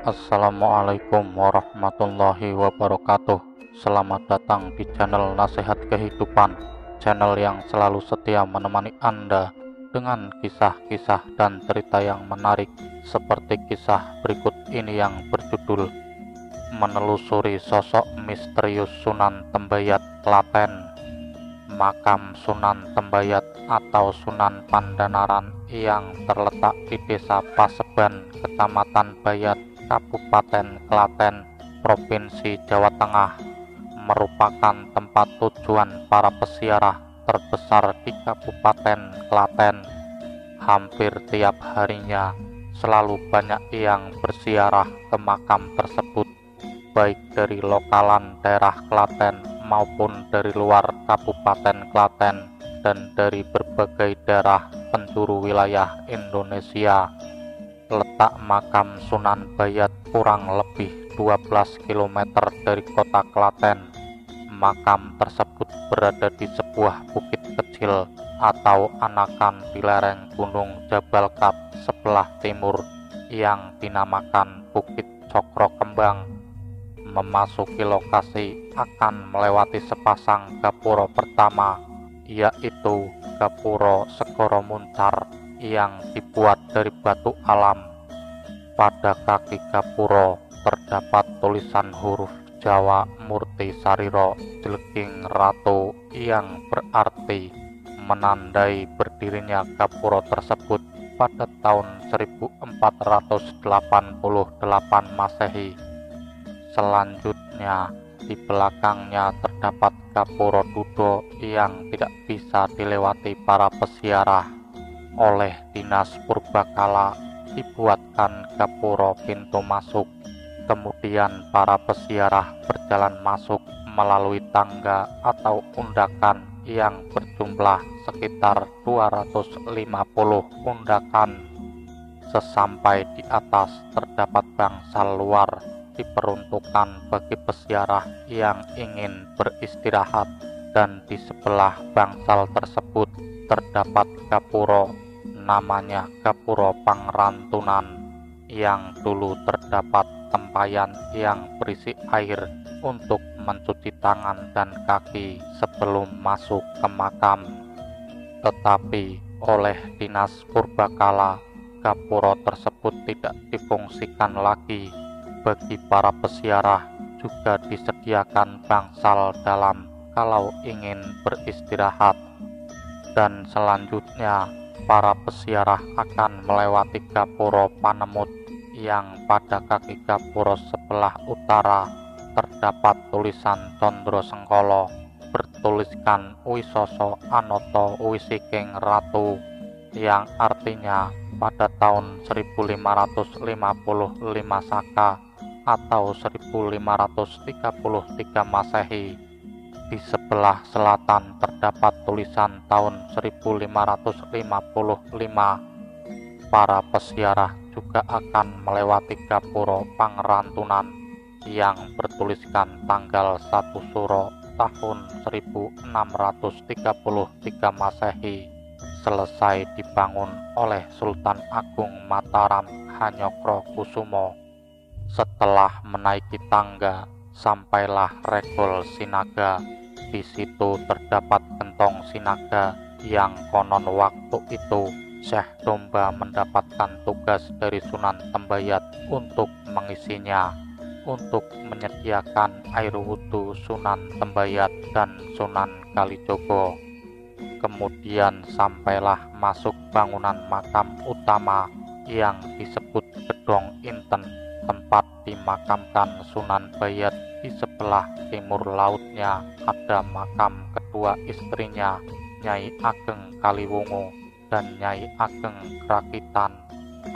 Assalamualaikum warahmatullahi wabarakatuh. Selamat datang di channel Nasihat Kehidupan, channel yang selalu setia menemani Anda dengan kisah-kisah dan cerita yang menarik, seperti kisah berikut ini yang berjudul Menelusuri Sosok Misterius Sunan Tembayat, Klaten. Makam Sunan Tembayat atau Sunan Pandanaran yang terletak di Desa Paseban, Kecamatan Bayat, Kabupaten Klaten, Provinsi Jawa Tengah, merupakan tempat tujuan para peziarah terbesar di Kabupaten Klaten. Hampir tiap harinya selalu banyak yang berziarah ke makam tersebut, baik dari lokalan daerah Klaten maupun dari luar Kabupaten Klaten dan dari berbagai daerah penjuru wilayah Indonesia. Letak makam Sunan Bayat kurang lebih 12 km dari kota Klaten. Makam tersebut berada di sebuah bukit kecil atau anakan di lereng Gunung Jabal Kap sebelah timur yang dinamakan Bukit Cokro Kembang. Memasuki lokasi akan melewati sepasang gapura pertama, yaitu Gapura Segoro Muncar yang dibuat dari batu alam. Pada kaki gapura terdapat tulisan huruf Jawa Murti Sariro Jleging Ratu yang berarti menandai berdirinya gapura tersebut pada tahun 1488 Masehi. Selanjutnya, di belakangnya terdapat gapura Dudo yang tidak bisa dilewati para peziarah. Oleh Dinas Purbakala dibuatkan gapura pintu masuk, kemudian para peziarah berjalan masuk melalui tangga atau undakan yang berjumlah sekitar 250 undakan. Sesampai di atas terdapat bangsal luar diperuntukkan bagi peziarah yang ingin beristirahat, dan di sebelah bangsal tersebut terdapat gapura namanya Gapura Pangrantunan, yang dulu terdapat tempayan yang berisi air untuk mencuci tangan dan kaki sebelum masuk ke makam. Tetapi oleh Dinas Purbakala, gapura tersebut tidak difungsikan lagi. Bagi para peziarah juga disediakan bangsal dalam kalau ingin beristirahat. Dan selanjutnya para peziarah akan melewati gapura Panemut yang pada kaki gapura sebelah utara terdapat tulisan Condro Sengkolo bertuliskan Wisoso Anoto Wisiking Ratu, yang artinya pada tahun 1555 Saka atau 1533 Masehi. Di sebelah selatan terdapat tulisan tahun 1555. Para peziarah juga akan melewati gapura Pangrantunan yang bertuliskan tanggal 1 Suro tahun 1633 Masehi, selesai dibangun oleh Sultan Agung Mataram Hanyokro Kusumo. Setelah menaiki tangga, sampailah Regol Sinaga. Di situ terdapat gentong sinaga yang konon waktu itu Syekh Domba mendapatkan tugas dari Sunan Tembayat untuk mengisinya, untuk menyediakan air wudhu Sunan Tembayat dan Sunan Kalijogo. Kemudian sampailah masuk bangunan makam utama yang disebut Gedong Inten, tempat dimakamkan Sunan Bayat. Di sebelah timur lautnya ada makam kedua istrinya, Nyai Ageng Kaliwongo dan Nyai Ageng Krakitan.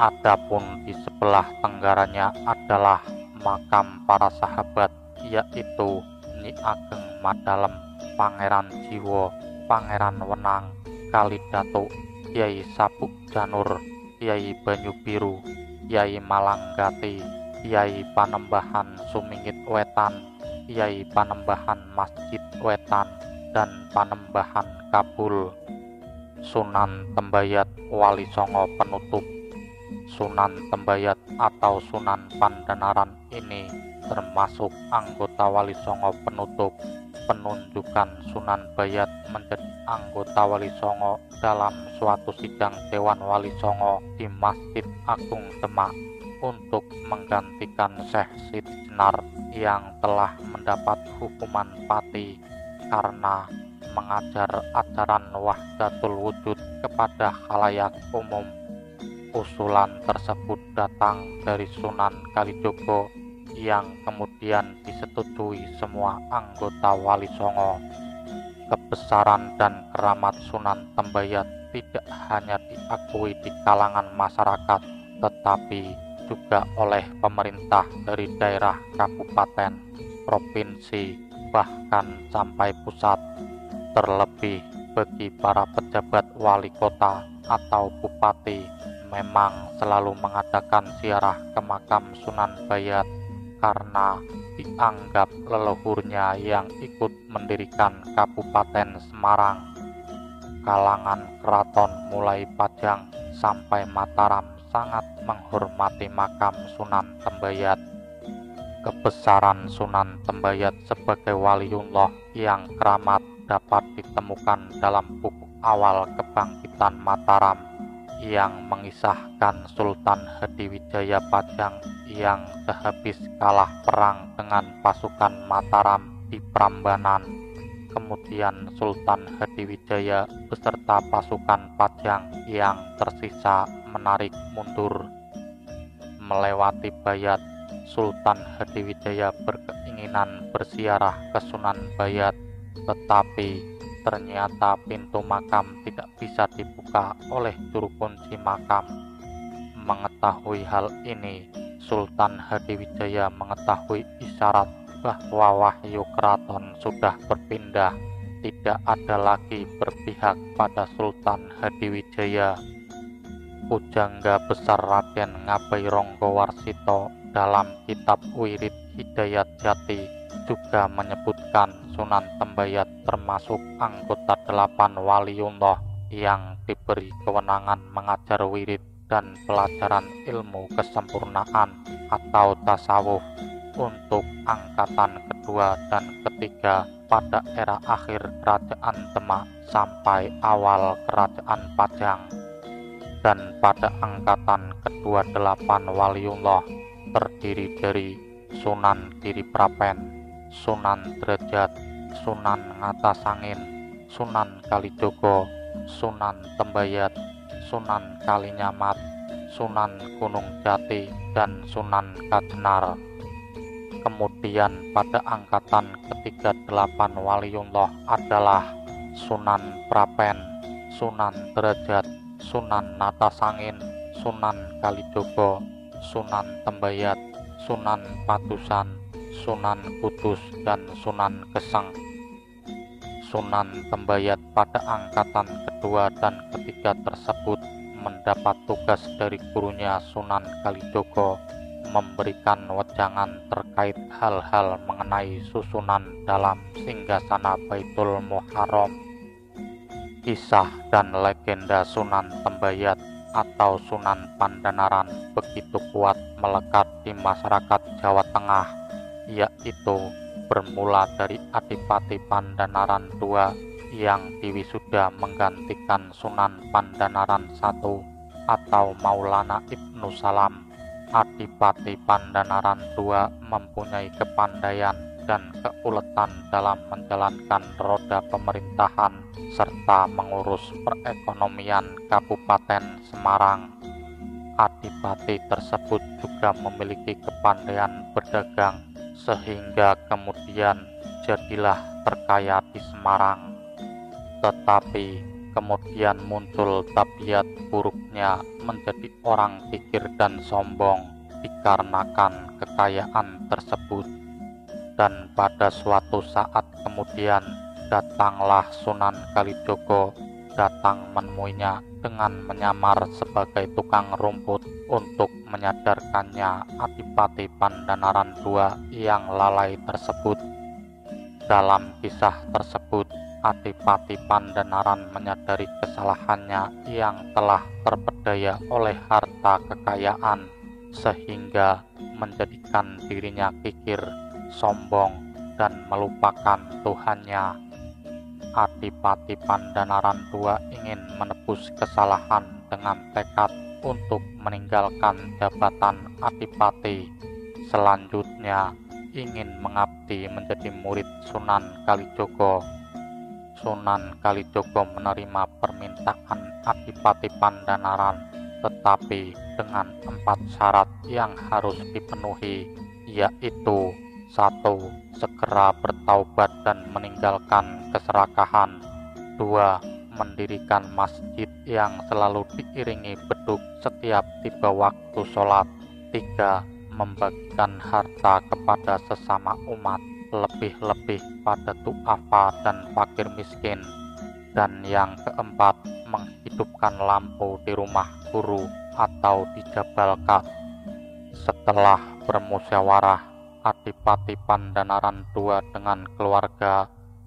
Adapun di sebelah tenggaranya adalah makam para sahabat, yaitu Nyi Ageng Madalem, Pangeran Jiwo, Pangeran Wenang, Kalidatuk, Kyai Sabuk Janur, Kyai Banyu Biru, Kyai Malanggati, Kyai Panembahan Sumingit Wetan, Kyai Panembahan Masjid Wetan, dan Panembahan Kabul. Sunan Tembayat Wali Songo penutup. Sunan Tembayat atau Sunan Pandanaran ini termasuk anggota Wali Songo penutup. Penunjukan Sunan Bayat menjadi anggota Wali Songo dalam suatu sidang Dewan Wali Songo di Masjid Agung Demak untuk menggantikan Syekh Siti Jenar yang telah mendapat hukuman pati karena mengajar ajaran wahdatul wujud kepada khalayak umum. Usulan tersebut datang dari Sunan Kalijogo yang kemudian disetujui semua anggota Wali Songo. Kebesaran dan keramat Sunan Tembayat tidak hanya diakui di kalangan masyarakat, tetapi juga oleh pemerintah dari daerah, kabupaten, provinsi, bahkan sampai pusat. Terlebih bagi para pejabat wali kota atau bupati memang selalu mengadakan ziarah ke makam Sunan Bayat karena dianggap leluhurnya yang ikut mendirikan Kabupaten Semarang. Kalangan keraton mulai Pajang sampai Mataram sangat menghormati makam Sunan Tembayat. Kebesaran Sunan Tembayat sebagai waliullah yang keramat dapat ditemukan dalam buku awal Kebangkitan Mataram yang mengisahkan Sultan Hadiwijaya Pajang yang sehabis kalah perang dengan pasukan Mataram di Prambanan. Kemudian Sultan Hadiwijaya beserta pasukan Pajang yang tersisa menarik mundur. Melewati Bayat, Sultan Hadiwijaya berkeinginan berziarah ke Sunan Bayat, tetapi ternyata pintu makam tidak bisa dibuka oleh juru kunci makam. Mengetahui hal ini, Sultan Hadiwijaya mengetahui isyarat bahwa wahyu keraton sudah berpindah, tidak ada lagi berpihak pada Sultan Hadiwijaya. Pujangga besar Raden Ngabaironggo Warsito dalam kitab Wirid Hidayat Jati juga menyebutkan Sunan Tembayat termasuk anggota 8 waliullah yang diberi kewenangan mengajar wirid dan pelajaran ilmu kesempurnaan atau tasawuf untuk angkatan kedua dan ketiga pada era akhir kerajaan Demak sampai awal kerajaan Pajang. Dan pada angkatan kedua 8 waliullah terdiri dari Sunan Giriprapen, Sunan Derajat, Sunan Ngatasangin, Sunan Kalijogo, Sunan Tembayat, Sunan Kalinyamat, Sunan Gunung Jati, dan Sunan Kajenar. Kemudian pada angkatan ketiga 8 waliullah adalah Sunan Prapen, Sunan Derajat, Sunan Natasangin, Sunan Kalijogo, Sunan Tembayat, Sunan Patusan, Sunan Kudus, dan Sunan Geseng. Sunan Tembayat pada angkatan kedua dan ketiga tersebut mendapat tugas dari gurunya Sunan Kalijogo memberikan wejangan terkait hal-hal mengenai susunan dalam singgasana Baitul Muharram. Kisah dan legenda Sunan Tembayat atau Sunan Pandanaran begitu kuat melekat di masyarakat Jawa Tengah, yaitu bermula dari Adipati Pandanaran II yang diwisuda menggantikan Sunan Pandanaran I atau Maulana Ibnu Salam. Adipati Pandanaran II mempunyai kepandaian dan keuletan dalam menjalankan roda pemerintahan serta mengurus perekonomian Kabupaten Semarang. Adipati tersebut juga memiliki kepandaian berdagang sehingga kemudian jadilah terkaya di Semarang. Tetapi kemudian muncul tabiat buruknya menjadi orang kikir dan sombong dikarenakan kekayaan tersebut. Dan pada suatu saat kemudian datanglah Sunan Kalijogo datang menemuinya dengan menyamar sebagai tukang rumput untuk menyadarkannya Adipati Pandanaran II yang lalai tersebut. Dalam kisah tersebut, Adipati Pandanaran menyadari kesalahannya yang telah terpedaya oleh harta kekayaan, sehingga menjadikan dirinya kikir, sombong, dan melupakan Tuhannya. Adipati Pandanaran II ingin menebus kesalahan dengan tekad untuk meninggalkan jabatan adipati. Selanjutnya, ingin mengabdi menjadi murid Sunan Kalijogo. Sunan Kalijogo menerima permintaan Adipati Pandanaran, tetapi dengan 4 syarat yang harus dipenuhi, yaitu 1. Segera bertaubat dan meninggalkan keserakahan. 2. Mendirikan masjid yang selalu diiringi beduk setiap tiba waktu sholat. 3. Membagikan harta kepada sesama umat, lebih-lebih pada du'afa dan fakir miskin. Dan yang keempat, menghidupkan lampu di rumah guru atau di Jabal Kad. Setelah bermusyawarah, Adipati Pandanaran II dengan keluarga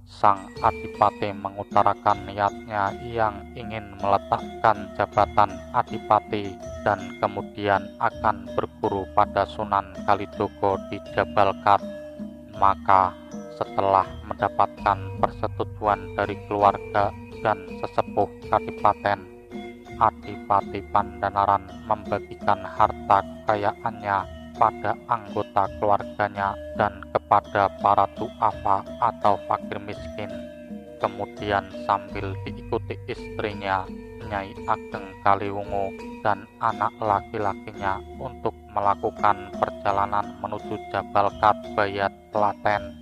sang adipati mengutarakan niatnya yang ingin meletakkan jabatan adipati dan kemudian akan berguru pada Sunan Kalijogo di Jabal Kad. Maka setelah mendapatkan persetujuan dari keluarga dan sesepuh kadipaten, Adipati Pandanaran membagikan harta kekayaannya pada anggota keluarganya dan kepada para du'afa atau fakir miskin. Kemudian sambil diikuti istrinya, Nyai Ageng Kaliwungu, dan anak laki-lakinya untuk melakukan perjalanan menuju Jabal Kad Bayat, Klaten.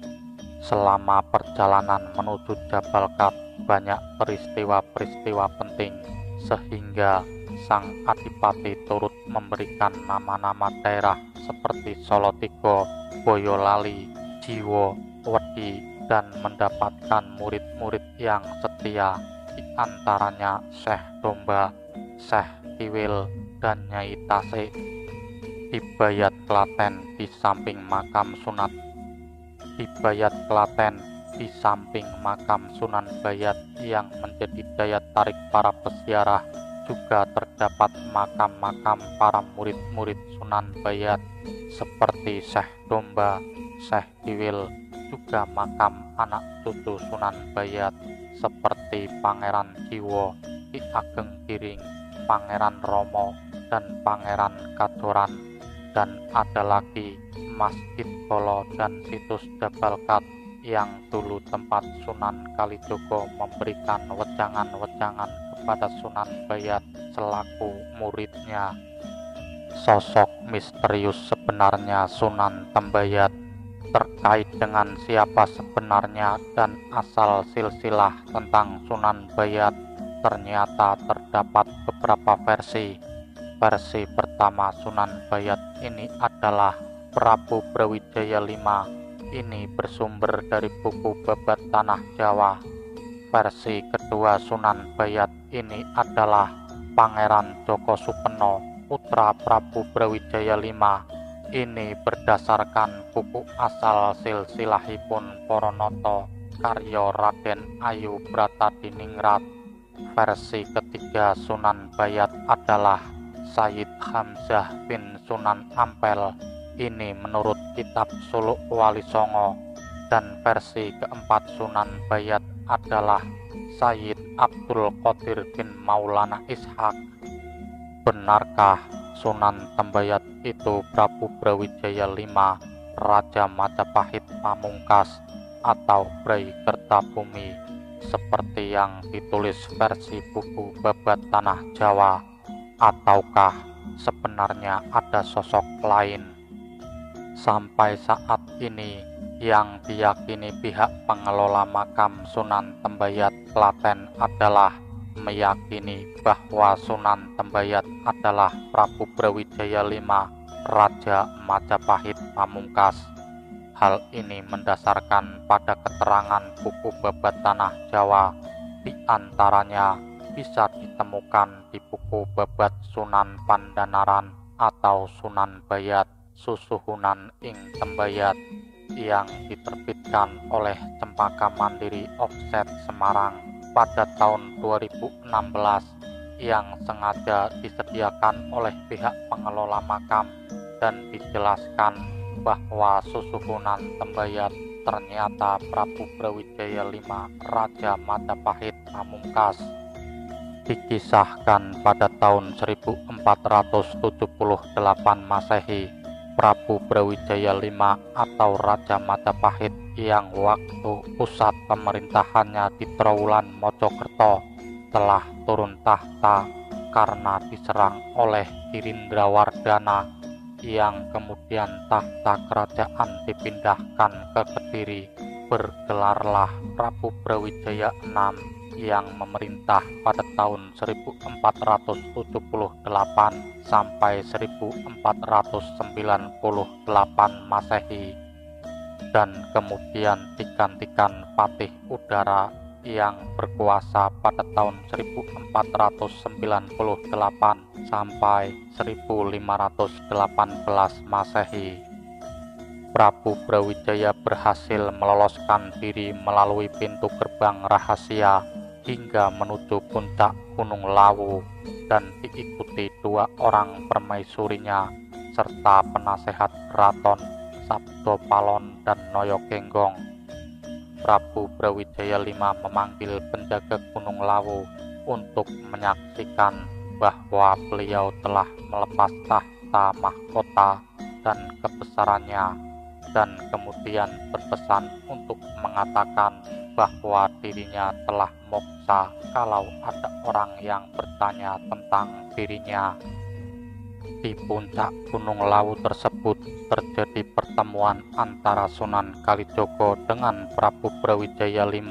Selama perjalanan menuju Jabal Kad, banyak peristiwa-peristiwa penting, sehingga sang adipati turut memberikan nama-nama daerah seperti Solotigo, Boyolali, Jiwo, Wedi, dan mendapatkan murid-murid yang setia, di antaranya Syekh Domba, Syekh Kiwil, dan Nyai Tasik. Di Bayat Klaten, di samping makam Sunan Bayat yang menjadi daya tarik para peziarah, juga terdapat makam-makam para murid-murid Sunan Bayat seperti Syekh Domba, Syekh Kiwil, juga makam anak cucu Sunan Bayat seperti Pangeran Jiwo, Ki Ageng Giring, Pangeran Romo, dan Pangeran Kadoran. Dan ada lagi Masjid Kolo dan situs Jabal Kad yang dulu tempat Sunan Kalijogo memberikan wejangan-wejangan kepada Sunan Bayat selaku muridnya. Sosok misterius sebenarnya Sunan Tembayat, terkait dengan siapa sebenarnya dan asal silsilah tentang Sunan Bayat, ternyata terdapat beberapa versi. Versi pertama Sunan Bayat ini adalah Prabu Brawijaya V. Ini bersumber dari buku Babat Tanah Jawa. Versi kedua Sunan Bayat ini adalah Pangeran Joko Supeno, putra Prabu Brawijaya V. Ini berdasarkan buku asal silsilahipun Poronoto karya Raden Ayu Bratadiningrat. Versi ketiga Sunan Bayat adalah Sayyid Hamzah bin Sunan Ampel. Ini menurut kitab Suluk Wali Songo. Dan versi keempat Sunan Bayat adalah Sayyid Abdul Qadir bin Maulana Ishaq. Benarkah Sunan Tembayat itu Prabu Brawijaya V, Raja Majapahit Pamungkas, atau Brai Kertabumi seperti yang ditulis versi buku Babat Tanah Jawa, ataukah sebenarnya ada sosok lain? Sampai saat ini, yang diyakini pihak pengelola makam Sunan Tembayat Klaten adalah meyakini bahwa Sunan Tembayat adalah Prabu Brawijaya V, Raja Majapahit Pamungkas. Hal ini mendasarkan pada keterangan buku Babat Tanah Jawa, di antaranya bisa ditemukan di buku Babat Sunan Pandanaran atau Sunan Bayat Susuhunan ing Tembayat. yang diterbitkan oleh Cempaka Mandiri Offset Semarang pada tahun 2016 yang sengaja disediakan oleh pihak pengelola makam, dan dijelaskan bahwa susuhunan Tembayat ternyata Prabu Brawijaya V Raja Majapahit Pamungkas. Dikisahkan pada tahun 1478 Masehi, Prabu Brawijaya V atau Raja Majapahit yang waktu pusat pemerintahannya di Trowulan Mojokerto telah turun tahta karena diserang oleh Girindrawardhana, yang kemudian tahta kerajaan dipindahkan ke Kediri. Bergelarlah Prabu Brawijaya VI yang memerintah pada tahun 1478 sampai 1498 Masehi, dan kemudian digantikan Patih Udara yang berkuasa pada tahun 1498 sampai 1518 Masehi. Prabu Brawijaya berhasil meloloskan diri melalui pintu gerbang rahasia hingga menuju puncak Gunung Lawu, dan diikuti 2 orang permaisurinya serta penasehat keraton Sabdopalon dan Noyogenggong. Prabu Brawijaya V memanggil penjaga Gunung Lawu untuk menyaksikan bahwa beliau telah melepas tahta mahkota dan kebesarannya, dan kemudian berpesan untuk mengatakan bahwa dirinya telah moksa kalau ada orang yang bertanya tentang dirinya. Di puncak Gunung Lawu tersebut terjadi pertemuan antara Sunan Kalijogo dengan Prabu Brawijaya V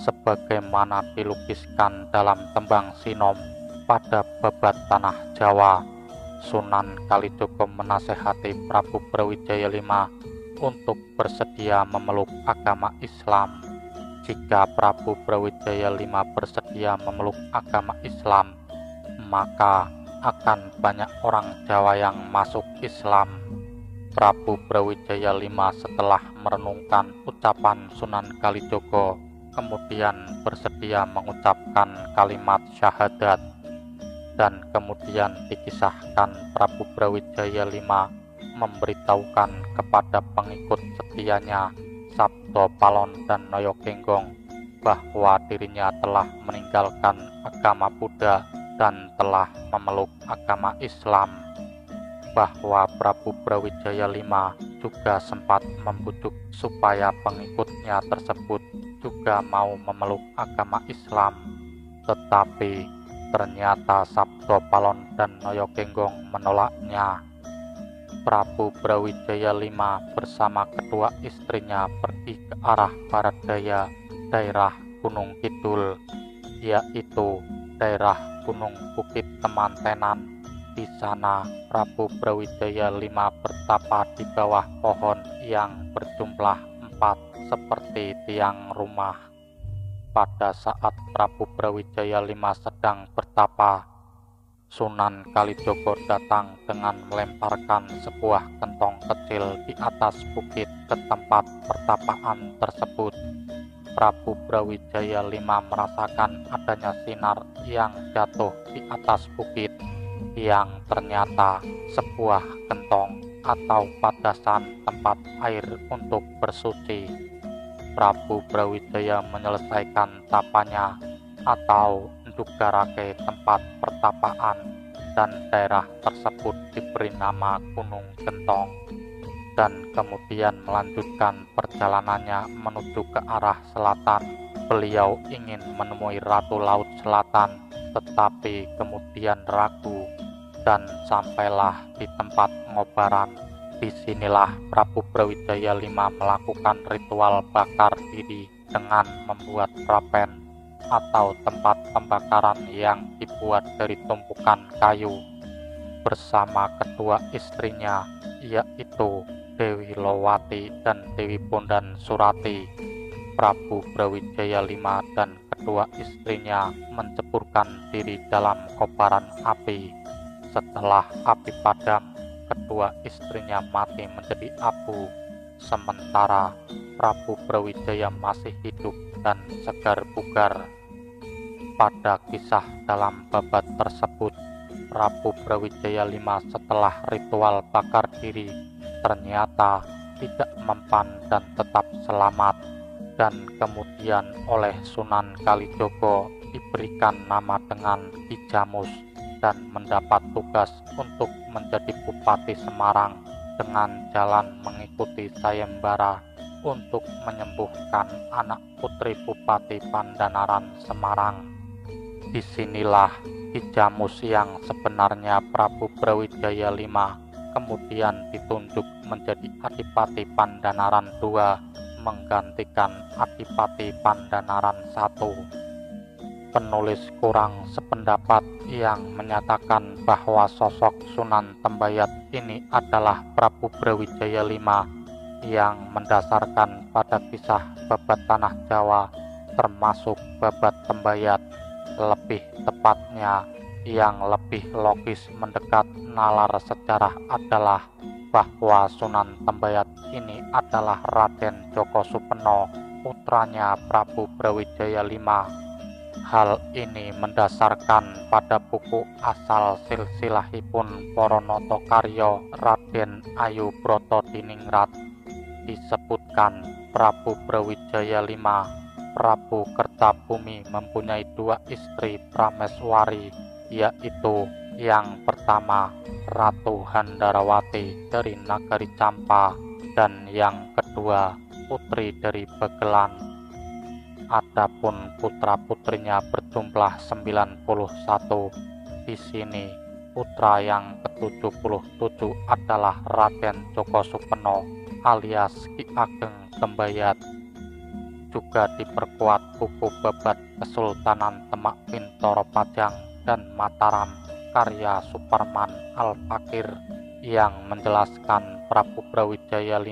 sebagaimana dilukiskan dalam tembang Sinom pada babat Tanah Jawa. Sunan Kalijogo menasehati Prabu Brawijaya V untuk bersedia memeluk agama Islam. Jika Prabu Brawijaya V bersedia memeluk agama Islam, maka akan banyak orang Jawa yang masuk Islam. Prabu Brawijaya V setelah merenungkan ucapan Sunan Kalijogo, kemudian bersedia mengucapkan kalimat syahadat, dan kemudian dikisahkan Prabu Brawijaya V memberitahukan kepada pengikut setianya Sabdopalon dan Noyogenggong bahwa dirinya telah meninggalkan agama Buddha dan telah memeluk agama Islam. Bahwa Prabu Brawijaya V juga sempat membujuk supaya pengikutnya tersebut juga mau memeluk agama Islam, tetapi ternyata Sabdopalon dan Noyogenggong menolaknya. Prabu Brawijaya V bersama kedua istrinya pergi ke arah barat daya daerah Gunung Kidul, yaitu daerah Gunung Bukit Temantenan. Di sana Prabu Brawijaya V bertapa di bawah pohon yang berjumlah 4 seperti tiang rumah. Pada saat Prabu Brawijaya V sedang bertapa, Sunan Kalijogo datang dengan melemparkan sebuah kentong kecil di atas bukit ke tempat pertapaan tersebut. Prabu Brawijaya V merasakan adanya sinar yang jatuh di atas bukit, yang ternyata sebuah kentong atau padasan tempat air untuk bersuci. Prabu Brawijaya menyelesaikan tapanya atau Ndugarake tempat pertapaan, dan daerah tersebut diberi nama Gunung Gentong, dan kemudian melanjutkan perjalanannya menuju ke arah selatan. Beliau ingin menemui Ratu Laut Selatan, tetapi kemudian ragu dan sampailah di tempat Ngobaran. Disinilah Prabu Brawijaya V melakukan ritual bakar diri dengan membuat prapen atau tempat pembakaran yang dibuat dari tumpukan kayu bersama kedua istrinya, yaitu Dewi Lowati dan Dewi Bondan Surati. Prabu Brawijaya V dan kedua istrinya menceburkan diri dalam kobaran api. Setelah api padam, kedua istrinya mati menjadi abu, sementara Prabu Brawijaya masih hidup dan segar bugar. Pada kisah dalam babat tersebut, Prabu Brawijaya V setelah ritual bakar diri ternyata tidak mempan dan tetap selamat, dan kemudian oleh Sunan Kalijogo diberikan nama dengan Ki Jamus dan mendapat tugas untuk menjadi Bupati Semarang dengan jalan mengikuti sayembara untuk menyembuhkan anak putri Bupati Pandanaran Semarang. Disinilah Ki Jamus yang sebenarnya Prabu Brawijaya V kemudian ditunjuk menjadi Adipati Pandanaran II menggantikan Adipati Pandanaran I. Penulis kurang sependapat yang menyatakan bahwa sosok Sunan Tembayat ini adalah Prabu Brawijaya V yang mendasarkan pada kisah babat tanah Jawa termasuk babat Tembayat. Lebih tepatnya, yang lebih logis mendekat nalar sejarah adalah bahwa Sunan Tembayat ini adalah Raden Djoko Supeno, putranya Prabu Brawijaya V. Hal ini mendasarkan pada buku asal silsilahipun Poronoto Karyo Raden Ayu Broto Diningrat. Disebutkan Prabu Brawijaya V, Prabu Kertabumi mempunyai dua istri prameswari, yaitu yang pertama Ratu Handarawati dari Nagari Campa dan yang kedua putri dari Begelan. Adapun putra-putrinya berjumlah 91. Di sini putra yang ke-77 adalah Raden Djoko Supeno alias Ki Ageng Tembayat. Juga diperkuat buku babat Kesultanan Demak Bintoro Pajang dan Mataram karya Suparman Al-Fakir yang menjelaskan Prabu Brawijaya V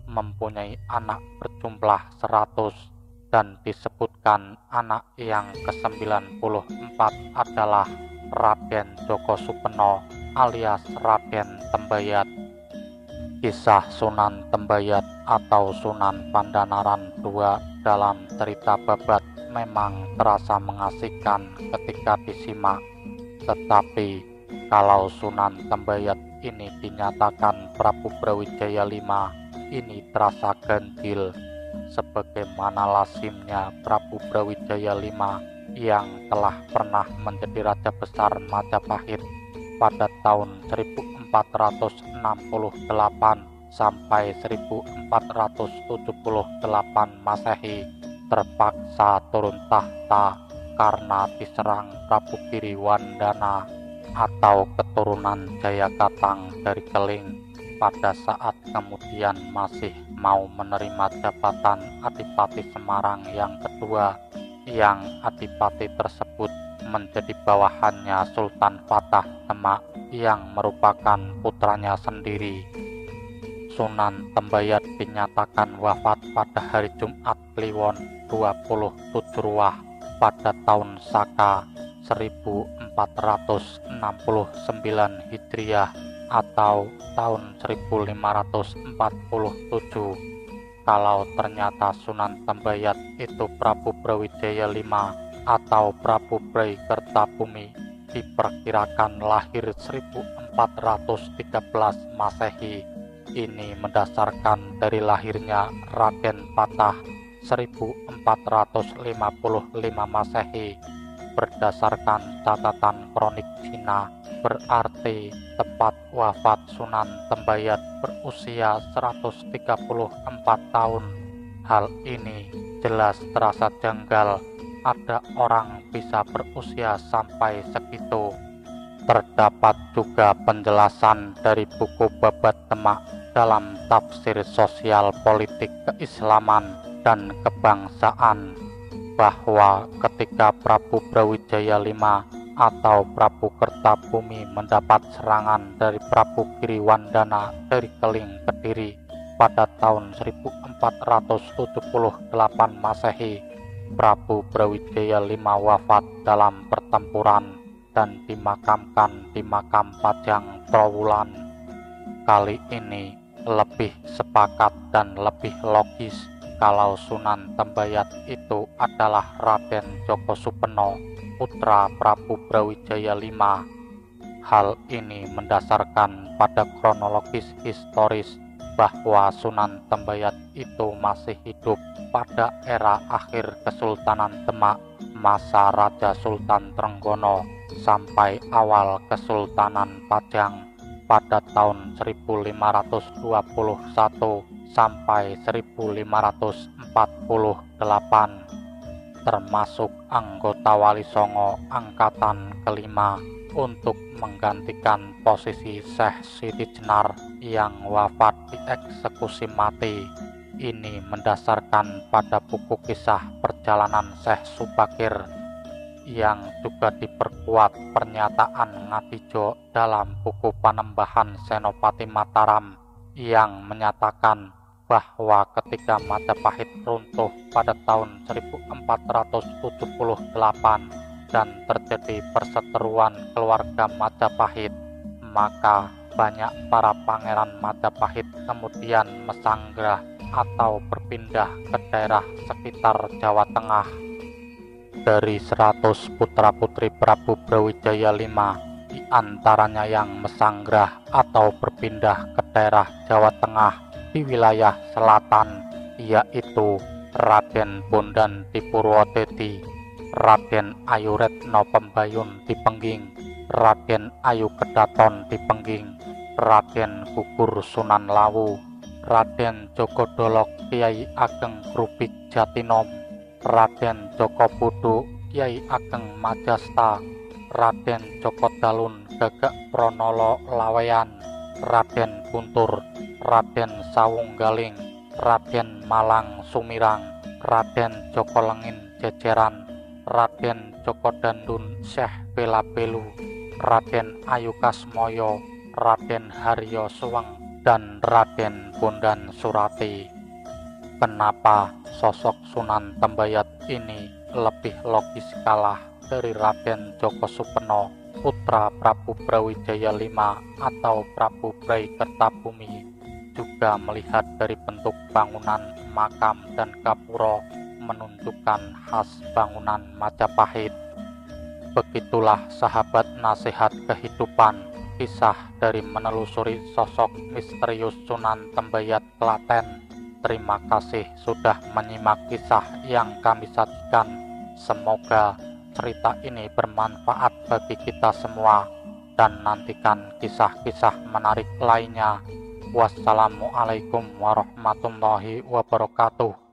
mempunyai anak berjumlah 100 dan disebutkan anak yang ke-94 adalah Raden Djoko Supeno alias Raden Tembayat. Kisah Sunan Tembayat atau Sunan Pandanaran II dalam cerita babat memang terasa mengasihkan ketika disimak, tetapi kalau Sunan Tembayat ini dinyatakan Prabu Brawijaya V, ini terasa ganjil, sebagaimana lazimnya Prabu Brawijaya V yang telah pernah menjadi Raja Besar Majapahit pada tahun 1468 sampai 1478 Masehi terpaksa turun tahta karena diserang Prabu Giriwandana atau keturunan Jayakatang dari Keling pada saat kemudian masih mau menerima jabatan Adipati Semarang yang kedua, yang adipati tersebut menjadi bawahannya Sultan Fatah Demak yang merupakan putranya sendiri. Sunan Tembayat dinyatakan wafat pada hari Jumat Kliwon 27 Ruah pada tahun Saka 1469 Hijriah atau tahun 1547. Kalau ternyata Sunan Tembayat itu Prabu Brawijaya V atau Prabu Brai Kertabumi, diperkirakan lahir 1413 Masehi. Ini mendasarkan dari lahirnya Raden Patah 1455 Masehi. Berdasarkan catatan kronik Cina, berarti tepat wafat Sunan Tembayat berusia 134 tahun. Hal ini jelas terasa janggal, ada orang bisa berusia sampai segitu. Terdapat juga penjelasan dari buku Babat Demak dalam tafsir sosial politik keislaman dan kebangsaan bahwa ketika Prabu Brawijaya V atau Prabu Kertabumi mendapat serangan dari Prabu Giriwandana dari Keling Kediri pada tahun 1478 Masehi, Prabu Brawijaya V wafat dalam pertempuran dan dimakamkan di makam Pajang Trowulan. Kali ini lebih sepakat dan lebih logis kalau Sunan Tembayat itu adalah Raden Djoko Supeno, putra Prabu Brawijaya V. Hal ini mendasarkan pada kronologis historis bahwa Sunan Tembayat itu masih hidup pada era akhir Kesultanan Demak, masa Raja Sultan Trenggono, sampai awal Kesultanan Pajang pada tahun 1521 sampai 1548, termasuk anggota Wali Songo angkatan kelima untuk menggantikan posisi Syekh Siti Jenar yang wafat dieksekusi mati. Ini mendasarkan pada buku kisah perjalanan Syekh Subakir yang juga diperkuat pernyataan Ngadijo dalam buku Panembahan Senopati Mataram yang menyatakan bahwa ketika Majapahit runtuh pada tahun 1478 dan terjadi perseteruan keluarga Majapahit, maka banyak para pangeran Majapahit kemudian mesanggrah atau berpindah ke daerah sekitar Jawa Tengah. Dari 100 putra-putri Prabu Brawijaya V, di antaranya yang mesanggrah atau berpindah ke daerah Jawa Tengah di wilayah selatan, yaitu Raden Bondan Dipurwodedi, Raden Ayu Retno Pembayun di Pengging, Raden Ayu Kedaton di Pengging, Raden Gugur Sunan Lawu, Raden Joko Dolok Kiai Ageng Grubik Jatinom, Raden Joko Budu Kiai Ageng Majasta, Raden Joko Dalun Gagak Pronolo Laweyan, Raden Guntur, Raden Sawunggaling, Raden Malang Sumirang, Raden Joko Lengin Jejeran, Raden Joko Dandun Syekh Bela Belu, Raden Ayu Kasmoyo, Raden Haryo Suweng, dan Raden Bondan Surati. Kenapa sosok Sunan Tembayat ini lebih logis kalah dari Raden Djoko Supeno, putra Prabu Brawijaya V atau Prabu Brai Kertabumi? Juga melihat dari bentuk bangunan makam dan gapura menunjukkan khas bangunan Majapahit. Begitulah sahabat nasihat kehidupan, kisah dari menelusuri sosok misterius Sunan Tembayat Klaten. Terima kasih sudah menyimak kisah yang kami sajikan. Semoga cerita ini bermanfaat bagi kita semua, dan nantikan kisah-kisah menarik lainnya. Wassalamualaikum warahmatullahi wabarakatuh.